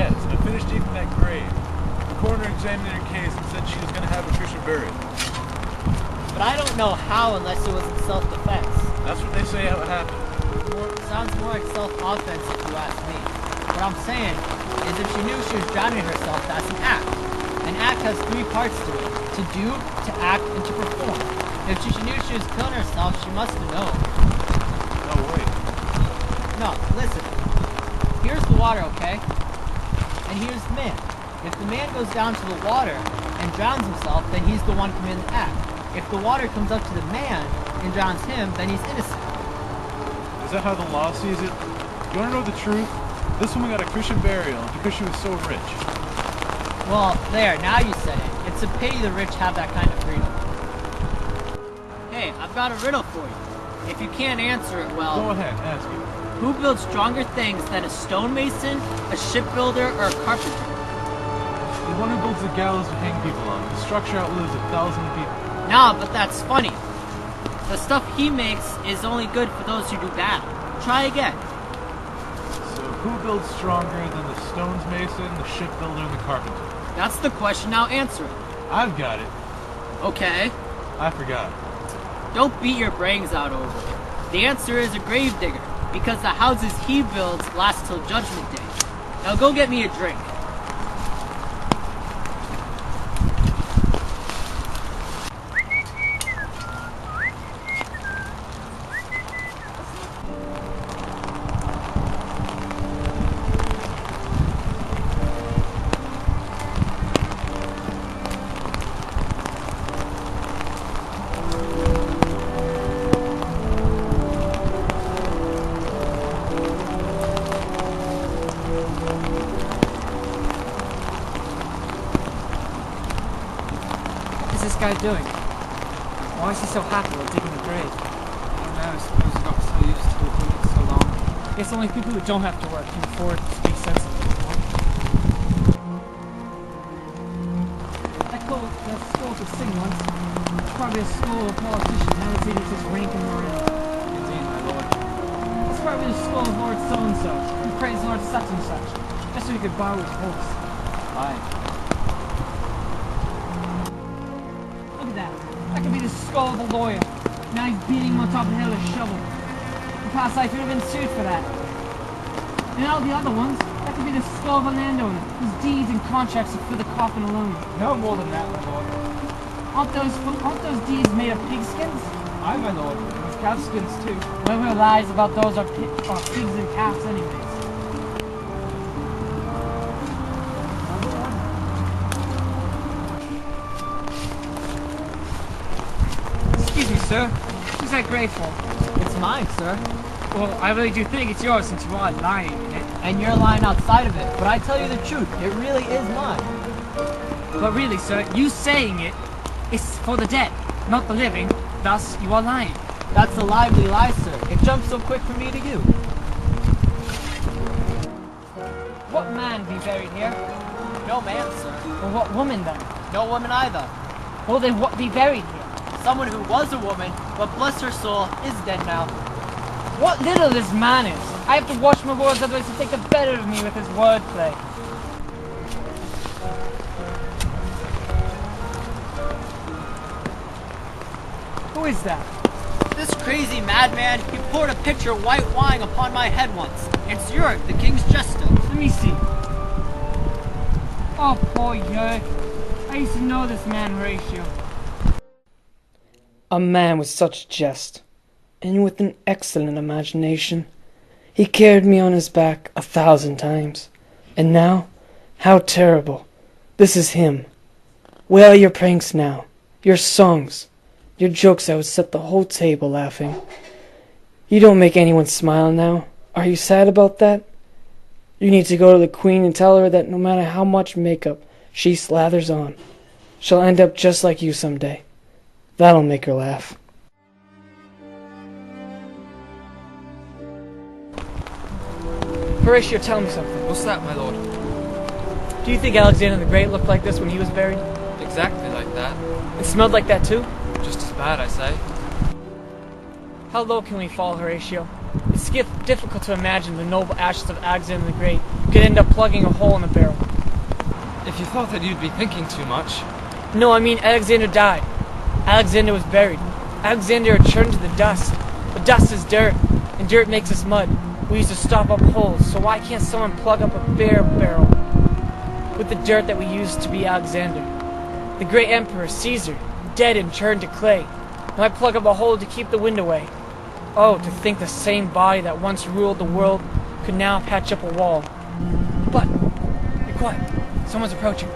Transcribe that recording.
Yes, and I finished digging that grave. The coroner examined her case and said she was going to have Patricia buried. But I don't know how unless it was in self-defense. That's what they say how it happened. Well, it sounds more like self-offense if you ask me. What I'm saying is if she knew she was drowning herself, that's an act. An act has three parts to it: to do, to act, and to perform. If she knew she was killing herself, she must have known. No, wait. No, listen. Here's the water, okay? And here's the man. If the man goes down to the water and drowns himself, then he's the one committing the act. If the water comes up to the man and drowns him, then he's innocent. Is that how the law sees it? You want to know the truth? This woman got a Christian burial because she was so rich. Well, there, now you said it. It's a pity the rich have that kind of freedom. Hey, I've got a riddle for you. If you can't answer it, well... Go ahead, ask it. Who builds stronger things than a stonemason, a shipbuilder, or a carpenter? The one who builds the gallows to hang people on. The structure outlives 1,000 people. Nah, but that's funny. The stuff he makes is only good for those who do battle. Try again. So who builds stronger than the stonesmason, the shipbuilder, and the carpenter? That's the question, now answer it. I've got it. Okay. I forgot. Don't beat your brains out over it. The answer is a gravedigger, because the houses he builds last till Judgment Day. Now go get me a drink. What's this guy doing? Why is he so happy while digging the grave? I don't know, I suppose he got so used to it doing it so long. I guess only people who don't have to work can afford to speak sensibly. I called the school to sing once. It's probably a school of politicians meditating to rank and morale. Indeed, my lord. It's probably the school of Lord so-and-so, who praise Lord such-and-such, just so he could borrow his horse. Aye. Look at that. That could be the skull of a lawyer. Now he's beating him on top of the head with a shovel. In past life, he'd have been sued for that. And all the other ones, that could be the skull of a landowner, whose deeds and contracts are for the coffin alone. No more than that, my lord. Aren't those deeds made of pigskins? Aye, my lord. With calfskins too. Whoever lies about those are pigs and calves anyways. Excuse me, sir. Who's that grave for? It's mine, sir. Well, I really do think it's yours since you are lying in it. And you're lying outside of it. But I tell you the truth, it really is mine. But really, sir, you saying it is for the dead, not the living. Thus, you are lying. That's a lively lie, sir. It jumps so quick from me to you. What man be buried here? No man, sir. Or what woman then? No woman either. Well, then what be buried here? Someone who was a woman, but bless her soul, is dead now. What little this man is! I have to watch my words, otherwise he'll take the better of me with his wordplay. Who is that? This crazy madman, he poured a pitcher of white wine upon my head once. It's Yurk, the king's jester. Let me see. Oh, poor Yerk. I used to know this man, Horatio. A man with such jest, and with an excellent imagination. He carried me on his back 1,000 times. And now, how terrible. This is him. Where are your pranks now? Your songs? Your jokes that would set the whole table laughing? You don't make anyone smile now. Are you sad about that? You need to go to the Queen and tell her that no matter how much makeup she slathers on, she'll end up just like you someday. That'll make her laugh. Horatio, tell me something. What's that, my lord? Do you think Alexander the Great looked like this when he was buried? Exactly like that. It smelled like that too? Just as bad, I say. How low can we fall, Horatio? It's difficult to imagine the noble ashes of Alexander the Great could end up plugging a hole in the barrel. If you thought that you'd be thinking too much. No, I mean Alexander died. Alexander was buried. Alexander returned to the dust. The dust is dirt, and dirt makes us mud. We used to stop up holes, so why can't someone plug up a barrel with the dirt that we used to be Alexander? The great emperor, Caesar, dead and turned to clay. Now I plug up a hole to keep the wind away. Oh, to think the same body that once ruled the world could now patch up a wall. But, be quiet. Someone's approaching.